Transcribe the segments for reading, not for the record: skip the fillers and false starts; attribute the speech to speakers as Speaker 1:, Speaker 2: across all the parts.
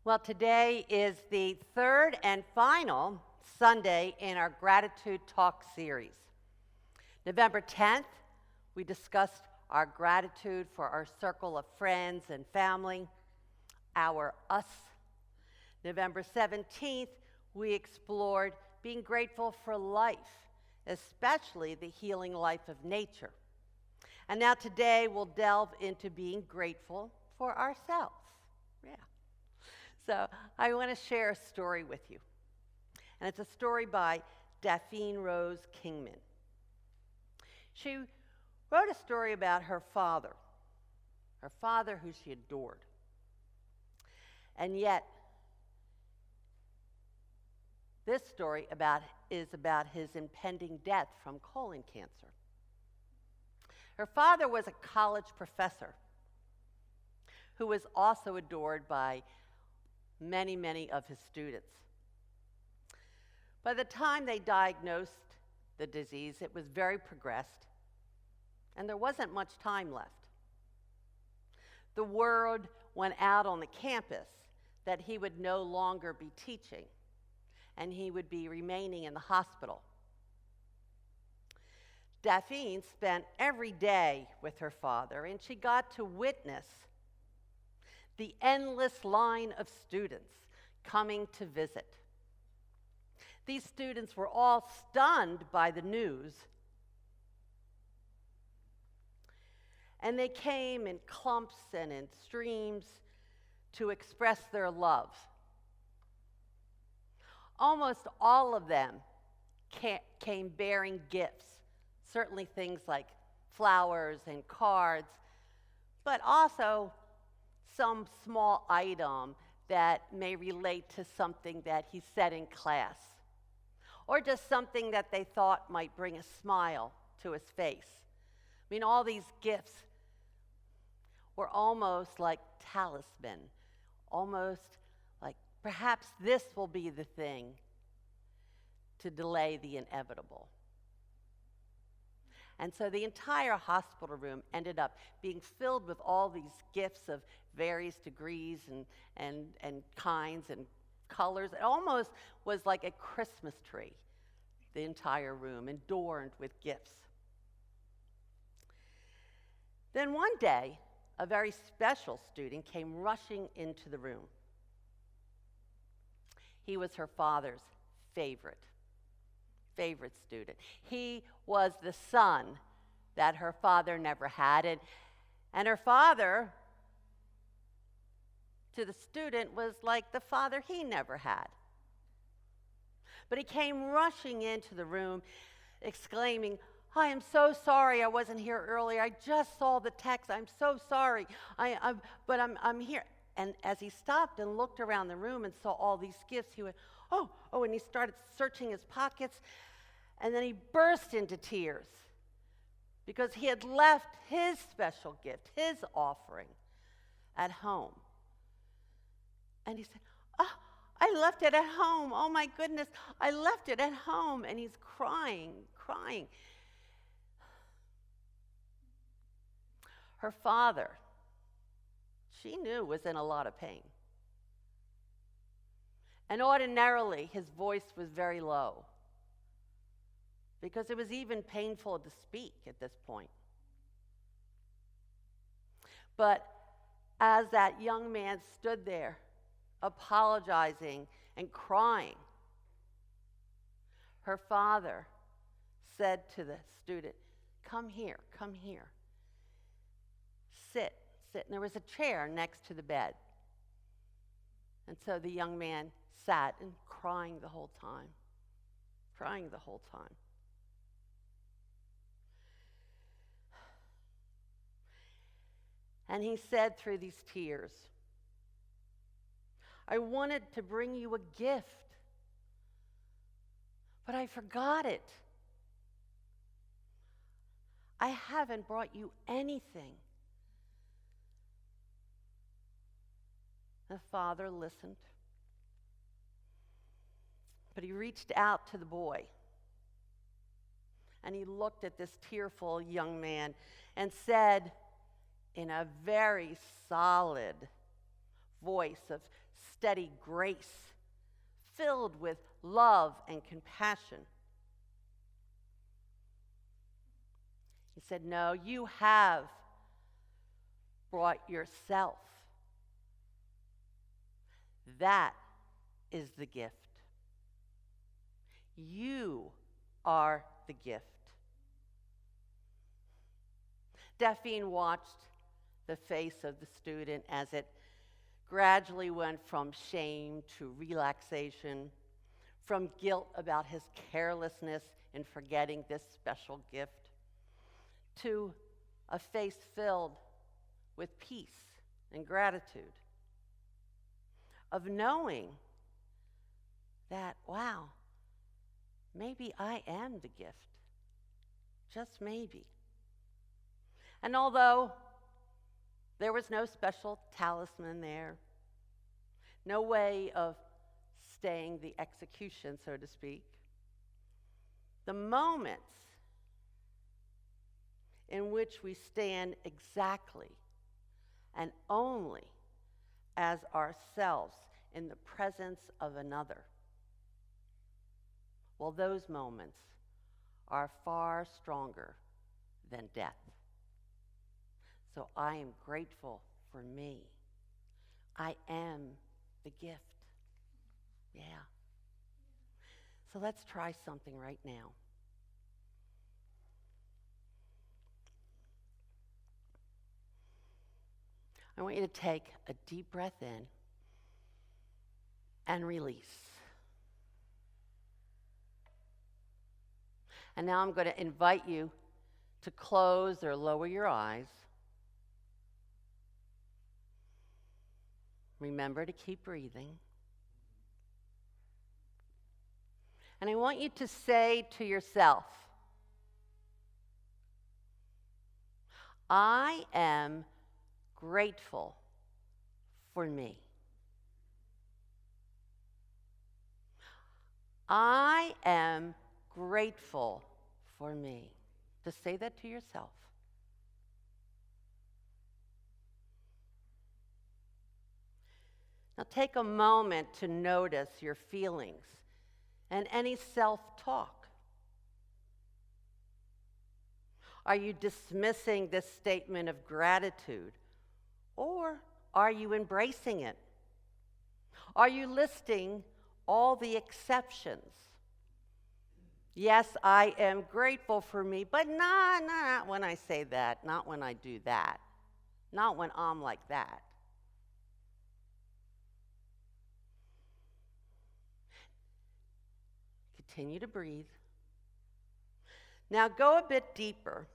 Speaker 1: Well, today is the third and final Sunday in our Gratitude Talk series. November 10th, we discussed our gratitude for our circle of friends and family, our us. November 17th, we explored being grateful for life, especially the healing life of nature. And now today, we'll delve into being grateful for ourselves. Yeah. So I want to share a story with you. And it's a story by Daphne Rose Kingman. She wrote a story about her father who she adored. And yet, this story is about his impending death from colon cancer. Her father was a college professor who was also adored by many, many of his students. By the time they diagnosed the disease, it was very progressed, and there wasn't much time left. The word went out on the campus that he would no longer be teaching, and he would be remaining in the hospital. Daphne spent every day with her father, and she got to witness the endless line of students coming to visit. These students were all stunned by the news, and they came in clumps and in streams to express their love. Almost all of them came bearing gifts, certainly things like flowers and cards, but also some small item that may relate to something that he said in class, or just something that they thought might bring a smile to his face. I mean, all these gifts were almost like talisman, almost like perhaps this will be the thing to delay the inevitable. And so the entire hospital room ended up being filled with all these gifts of various degrees and kinds and colors. It almost was like a Christmas tree, the entire room, adorned with gifts. Then one day, a very special student came rushing into the room. He was her father's favorite student. He was the son that her father never had, and her father, to the student, was like the father he never had. But he came rushing into the room, exclaiming, "I am so sorry I wasn't here earlier. I just saw the text. I'm so sorry. But I'm here." And as he stopped and looked around the room and saw all these gifts, he went, oh, and he started searching his pockets. And then he burst into tears because he had left his special gift, his offering, at home. And he said, "Oh, I left it at home. Oh my goodness, I left it at home." And he's crying. Her father, she knew, was in a lot of pain. And ordinarily, his voice was very low, because it was even painful to speak at this point. But as that young man stood there, apologizing and crying, her father said to the student, come here. Sit. And there was a chair next to the bed. And so the young man sat and crying the whole time. And he said through these tears, "I wanted to bring you a gift, but I forgot it. I haven't brought you anything." The father listened, but he reached out to the boy, and he looked at this tearful young man and said in a very solid, voice of steady grace, filled with love and compassion. He said, no, you have brought yourself. That is the gift. You are the gift. Delphine watched the face of the student as it gradually went from shame to relaxation, from guilt about his carelessness in forgetting this special gift, to a face filled with peace and gratitude, of knowing that, wow, maybe I am the gift, just maybe. And although there was no special talisman there, no way of staying the execution, so to speak, the moments in which we stand exactly and only as ourselves in the presence of another, well, those moments are far stronger than death. So I am grateful for me. I am the gift. Yeah. So let's try something right now. I want you to take a deep breath in and release. And now I'm going to invite you to close or lower your eyes. Remember to keep breathing. And I want you to say to yourself, I am grateful for me. I am grateful for me. Just say that to yourself. Now take a moment to notice your feelings and any self-talk. Are you dismissing this statement of gratitude, or are you embracing it? Are you listing all the exceptions? Yes, I am grateful for me, but not when I say that, not when I do that, not when I'm like that. Continue to breathe. Now go a bit deeper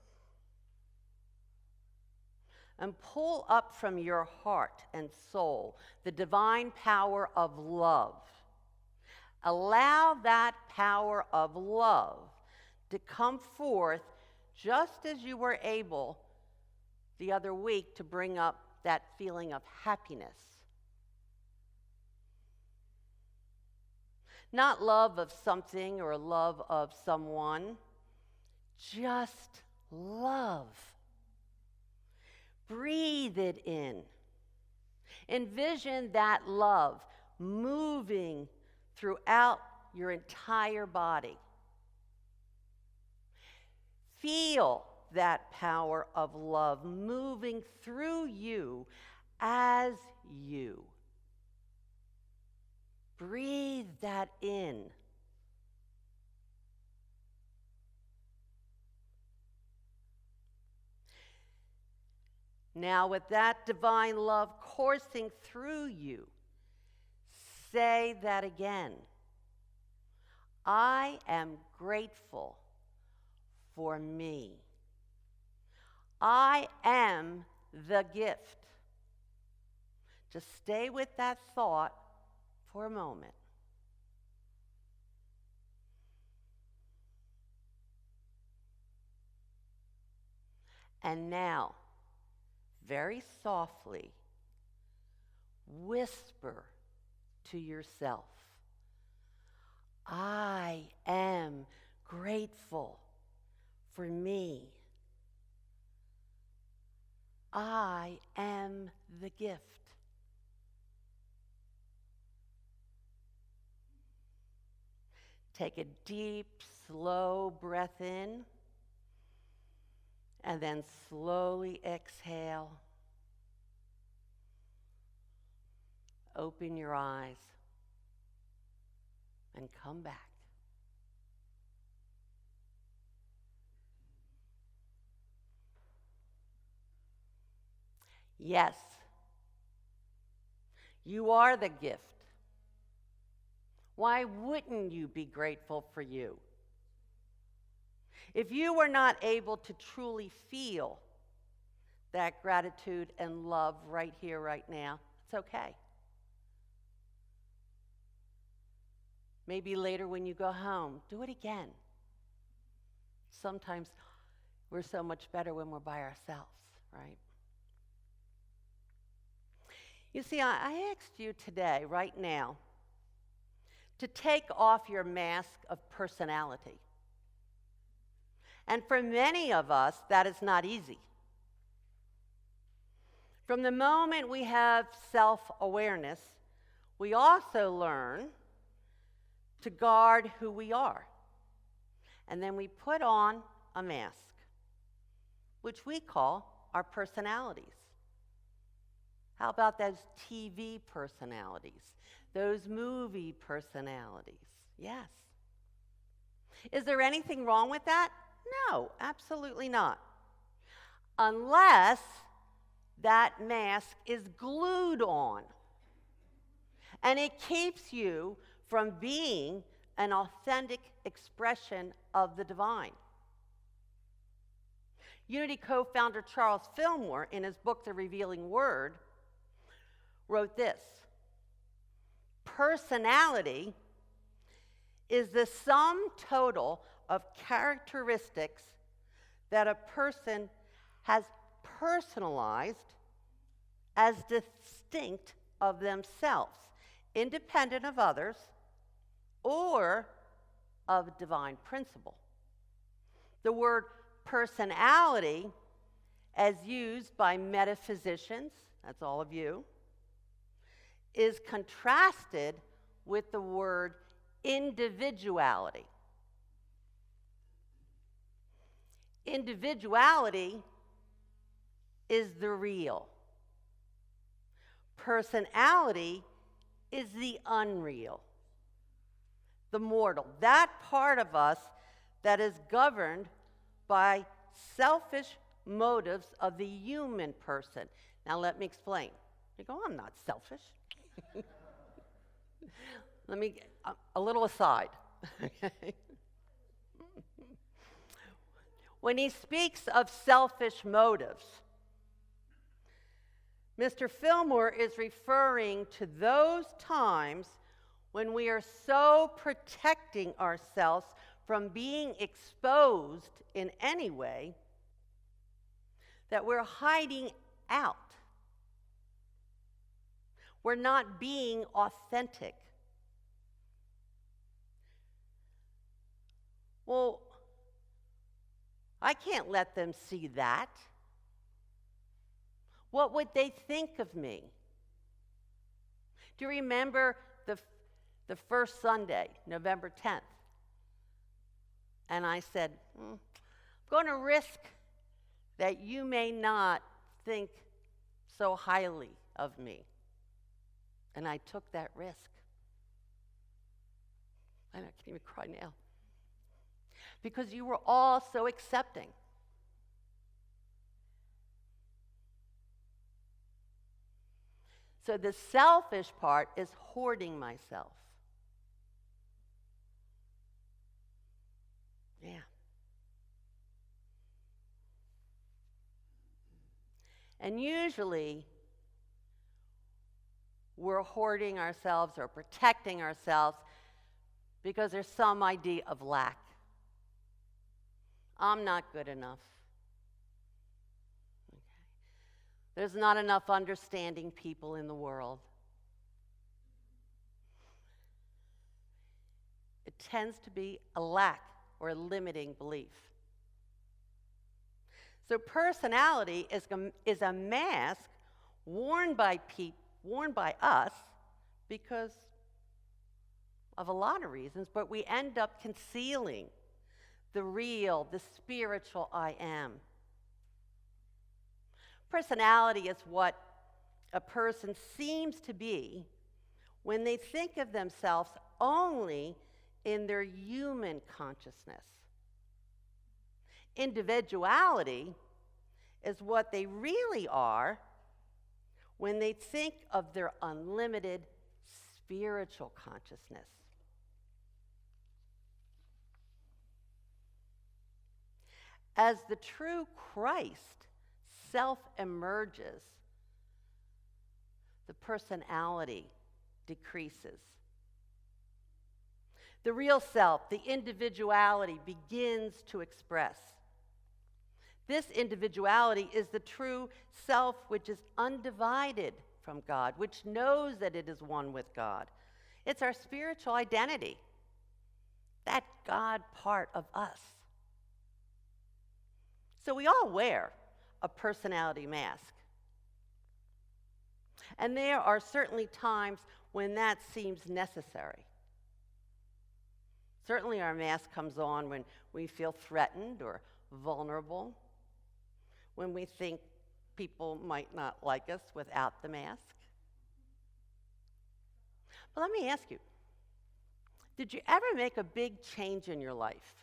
Speaker 1: and pull up from your heart and soul the divine power of love. Allow that power of love to come forth just as you were able the other week to bring up that feeling of happiness. Not love of something or love of someone, just love. Breathe it in. Envision that love moving throughout your entire body. Feel that power of love moving through you as you. Breathe that in. Now, with that divine love coursing through you, say that again. I am grateful for me. I am the gift. Just stay with that thought for a moment. And now, very softly, whisper to yourself, I am grateful for me. I am the gift. Take a deep, slow breath in, and then slowly exhale. Open your eyes and come back. Yes, you are the gift. Why wouldn't you be grateful for you? If you were not able to truly feel that gratitude and love right here, right now, it's okay. Maybe later when you go home, do it again. Sometimes we're so much better when we're by ourselves, right? You see, I asked you today, right now, to take off your mask of personality. And for many of us, that is not easy. From the moment we have self-awareness, we also learn to guard who we are. And then we put on a mask, which we call our personalities. How about those TV personalities, those movie personalities? Yes. Is there anything wrong with that? No, absolutely not. Unless that mask is glued on. And it keeps you from being an authentic expression of the divine. Unity co-founder Charles Fillmore, in his book, The Revealing Word, wrote this: personality is the sum total of characteristics that a person has personalized as distinct of themselves, independent of others, or of divine principle. The word personality, as used by metaphysicians, that's all of you, is contrasted with the word individuality. Individuality is the real. Personality is the unreal, the mortal, that part of us that is governed by selfish motives of the human person. Now let me explain. You go, I'm not selfish. Let me, a little aside. When he speaks of selfish motives, Mr. Fillmore is referring to those times when we are so protecting ourselves from being exposed in any way that we're hiding out. We're not being authentic. Well, I can't let them see that. What would they think of me? Do you remember the first Sunday, November 10th? And I said, I'm going to risk that you may not think so highly of me. And I took that risk. I can't even cry now. Because you were all so accepting. So the selfish part is hoarding myself. Yeah. And usually, we're hoarding ourselves or protecting ourselves because there's some idea of lack. I'm not good enough. Okay. There's not enough understanding people in the world. It tends to be a lack or a limiting belief. So personality is a mask worn by us because, of a lot of reasons, but we end up concealing the real, the spiritual I am. Personality is what a person seems to be when they think of themselves only in their human consciousness. Individuality is what they really are when they think of their unlimited spiritual consciousness. As the true Christ self-emerges, the personality decreases. The real self, the individuality, begins to express. This individuality is the true self which is undivided from God, which knows that it is one with God. It's our spiritual identity, that God part of us. So we all wear a personality mask. And there are certainly times when that seems necessary. Certainly our mask comes on when we feel threatened or vulnerable, when we think people might not like us without the mask. But let me ask you, did you ever make a big change in your life?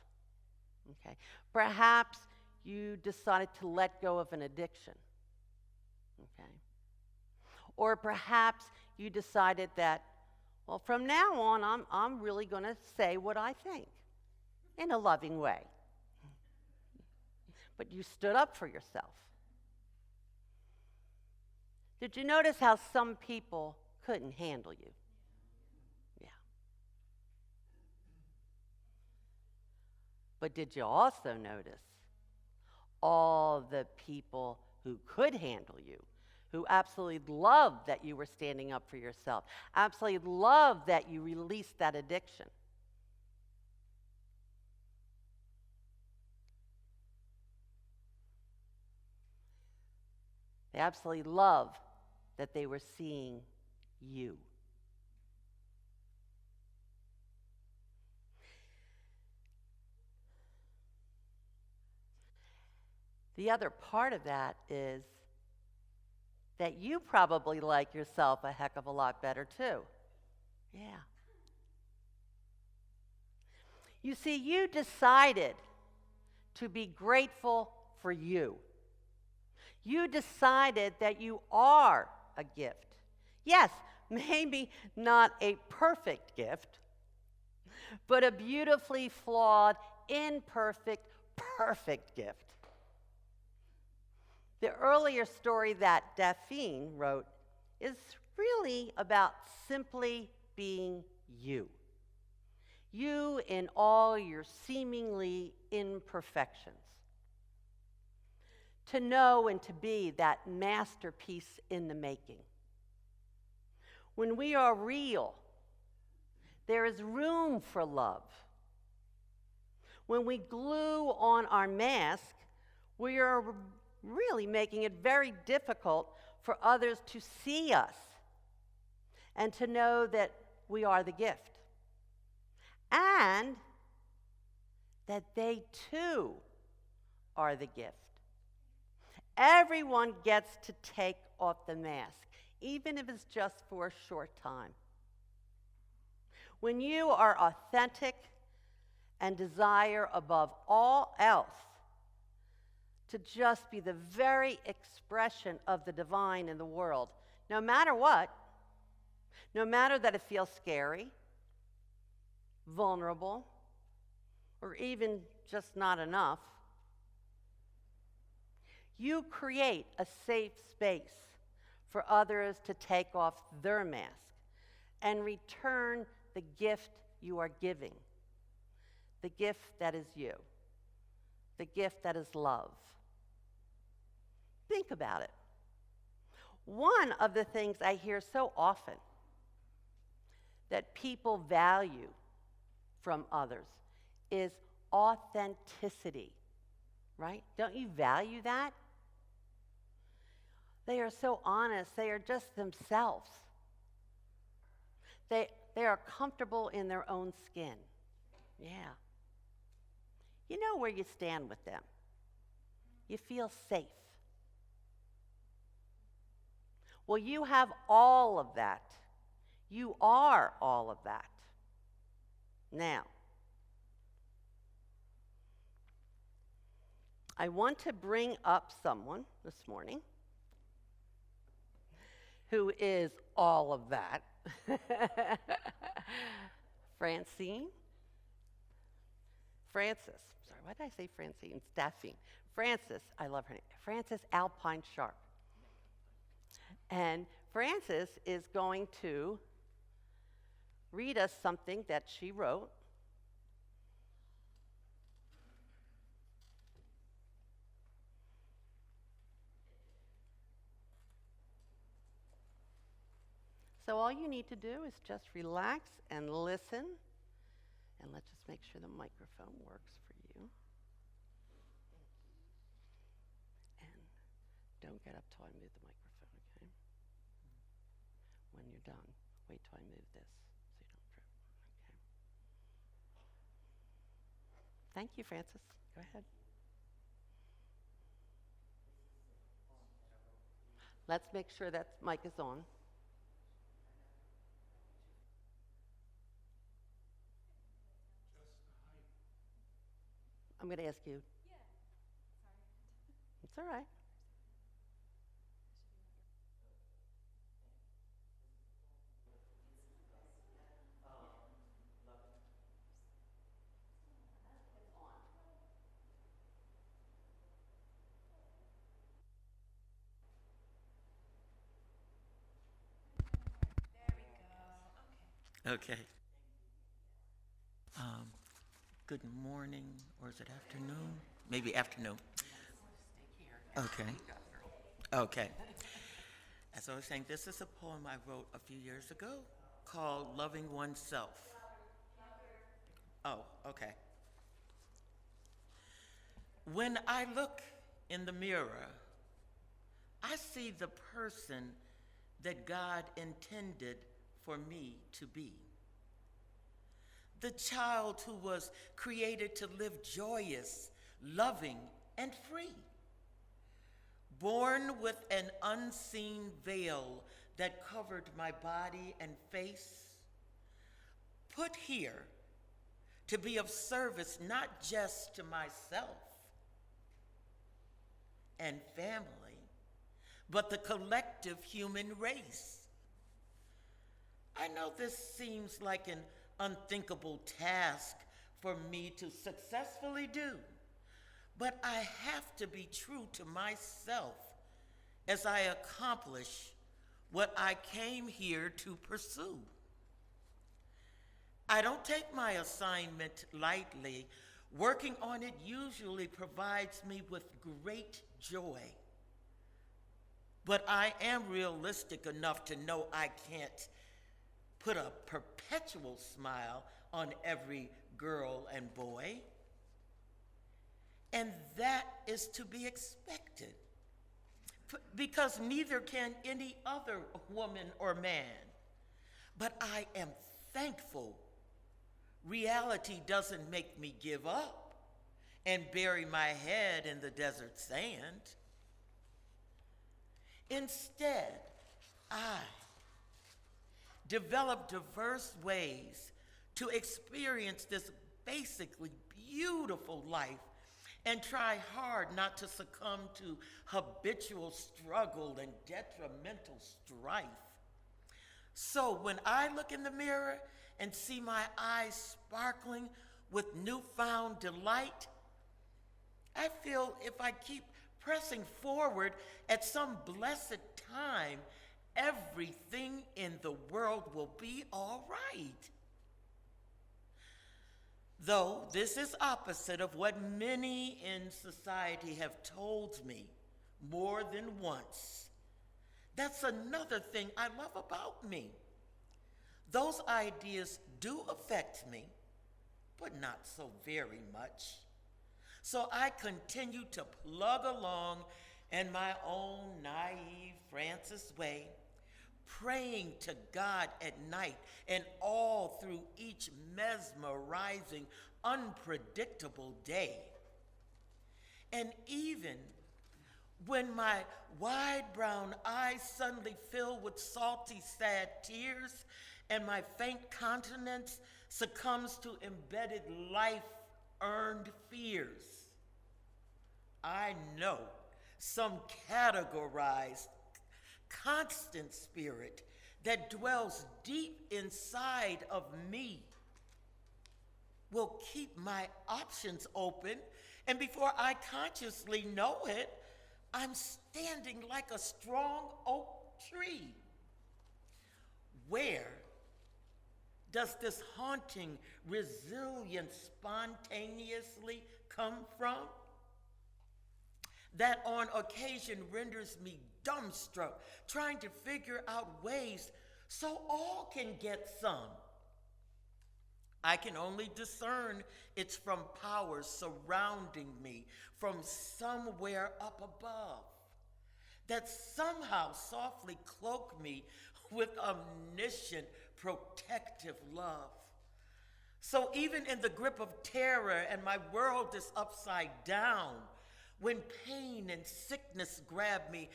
Speaker 1: Okay. Perhaps you decided to let go of an addiction. Okay. Or perhaps you decided that, well, from now on, I'm really going to say what I think in a loving way. But you stood up for yourself. Did you notice how some people couldn't handle you? Yeah. But did you also notice all the people who could handle you, who absolutely loved that you were standing up for yourself, absolutely loved that you released that addiction? They absolutely loved that they were seeing you. The other part of that is that you probably like yourself a heck of a lot better too. Yeah. You see, you decided to be grateful for you. You decided that you are a gift. Yes, maybe not a perfect gift, but a beautifully flawed, imperfect, perfect gift. The earlier story that Daphne wrote is really about simply being you. You in all your seemingly imperfections. To know and to be that masterpiece in the making. When we are real, there is room for love. When we glue on our mask, we are really making it very difficult for others to see us and to know that we are the gift. And that they too are the gift. Everyone gets to take off the mask, even if it's just for a short time. When you are authentic and desire above all else to just be the very expression of the divine in the world, no matter what, no matter that it feels scary, vulnerable, or even just not enough, you create a safe space for others to take off their mask and return the gift you are giving, the gift that is you, the gift that is love. Think about it. One of the things I hear so often that people value from others is authenticity, right? Don't you value that? They are so honest. They are just themselves. They They are comfortable in their own skin. Yeah. You know where you stand with them. You feel safe. Well, you have all of that. You are all of that. Now, I want to bring up someone this morning who is all of that. Frances, sorry, why did I say Francine? Staffine. Frances, I love her name. Frances Alpine Sharp. And Frances is going to read us something that she wrote. So all you need to do is just relax and listen. And let's just make sure the microphone works for you. And don't get up till I move the microphone, okay? When you're done, wait till I move this so you don't trip, okay? Thank you, Frances. Go ahead. Let's make sure that mic is on. I'm going to ask you. Yeah, sorry. It's all right.
Speaker 2: Okay. Um, Good morning, or is it afternoon? Maybe afternoon. Okay. Okay. As I was saying, this is a poem I wrote a few years ago called Loving Oneself. Oh, okay. When I look in the mirror, I see the person that God intended for me to be. The child who was created to live joyous, loving, and free. Born with an unseen veil that covered my body and face. Put here to be of service not just to myself and family, but the collective human race. I know this seems like an unthinkable task for me to successfully do, but I have to be true to myself as I accomplish what I came here to pursue. I don't take my assignment lightly. Working on it usually provides me with great joy. But I am realistic enough to know I can't put a perpetual smile on every girl and boy. And that is to be expected, because neither can any other woman or man. But I am thankful reality doesn't make me give up and bury my head in the desert sand. Instead, I develop diverse ways to experience this basically beautiful life and try hard not to succumb to habitual struggle and detrimental strife. So when I look in the mirror and see my eyes sparkling with newfound delight, I feel if I keep pressing forward, at some blessed time, everything in the world will be all right. Though this is opposite of what many in society have told me more than once. That's another thing I love about me. Those ideas do affect me, but not so very much. So I continue to plug along in my own naive Francis way, praying to God at night, and all through each mesmerizing, unpredictable day. And even when my wide brown eyes suddenly fill with salty, sad tears, and my faint countenance succumbs to embedded life-earned fears, I know some categorized, constant spirit that dwells deep inside of me will keep my options open, and before I consciously know it, I'm standing like a strong oak tree. Where does this haunting resilience spontaneously come from? That on occasion renders me dumbstruck, trying to figure out ways so all can get some. I can only discern it's from powers surrounding me, from somewhere up above, that somehow softly cloak me with omniscient, protective love. So even in the grip of terror and my world is upside down, when pain and sickness grab me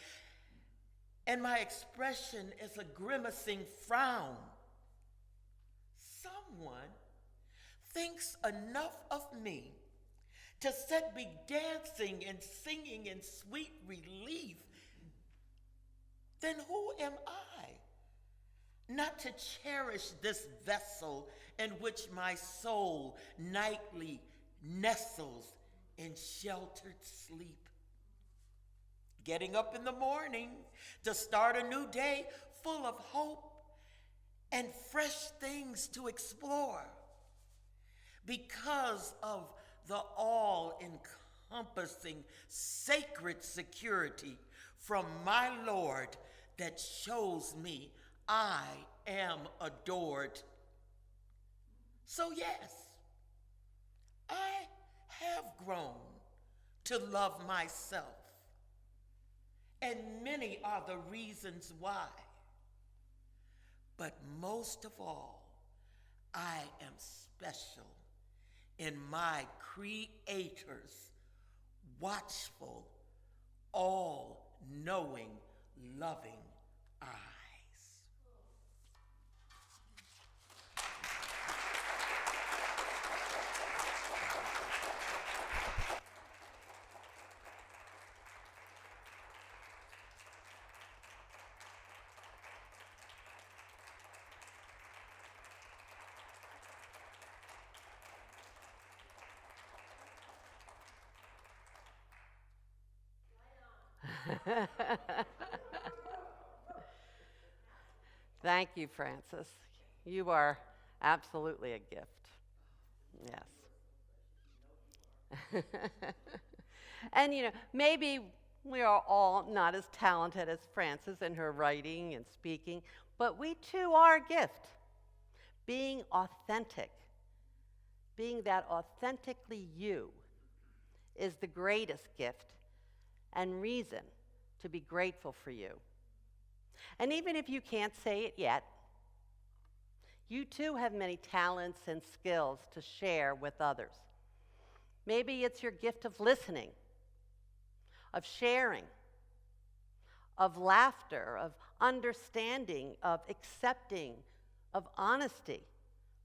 Speaker 2: and my expression is a grimacing frown, someone thinks enough of me to set me dancing and singing in sweet relief, then who am I not to cherish this vessel in which my soul nightly nestles in sheltered sleep? Getting up in the morning to start a new day full of hope and fresh things to explore, because of the all-encompassing sacred security from my Lord that shows me I am adored. So yes, I have grown to love myself, and many are the reasons why. But most of all, I am special in my Creator's watchful, all-knowing, loving eyes.
Speaker 1: Thank you, Francis. You are absolutely a gift. Yes. And maybe we are all not as talented as Frances in her writing and speaking, but we too are a gift. Being authentic, being that authentically you, is the greatest gift and reason to be grateful for you. And even if you can't say it yet, you too have many talents and skills to share with others. Maybe it's your gift of listening, of sharing, of laughter, of understanding, of accepting, of honesty,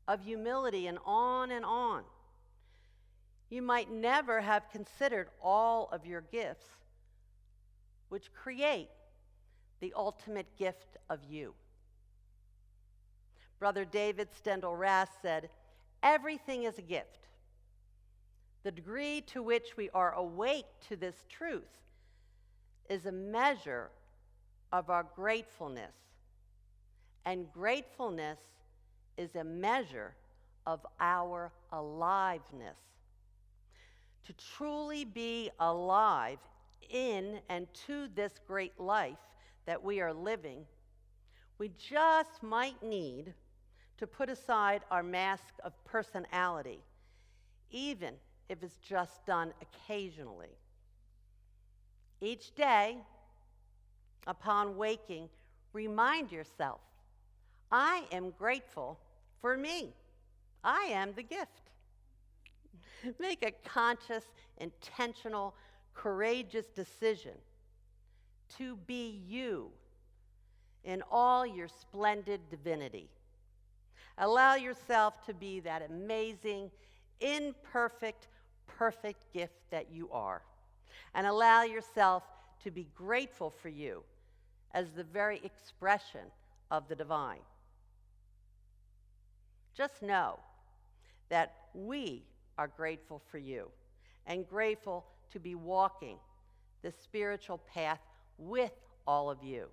Speaker 1: of humility, and on and on. You might never have considered all of your gifts, which create the ultimate gift of you. Brother David Stendhal Rast said, "Everything is a gift. The degree to which we are awake to this truth is a measure of our gratefulness, and gratefulness is a measure of our aliveness. To truly be alive in and to this great life that we are living, we just might need to put aside our mask of personality, even if it's just done occasionally. Each day, upon waking, Remind yourself, I am grateful for me. I am the gift. Make a conscious, intentional, courageous decision to be you in all your splendid divinity. Allow yourself to be that amazing, imperfect, perfect gift that you are. And allow yourself to be grateful for you as the very expression of the divine. Just know that we are grateful for you and grateful to be walking the spiritual path with all of you.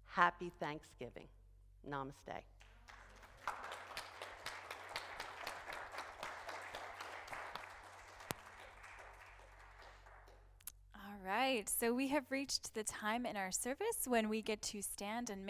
Speaker 1: Happy Thanksgiving. Namaste.
Speaker 3: All right, so we have reached the time in our service when we get to stand and make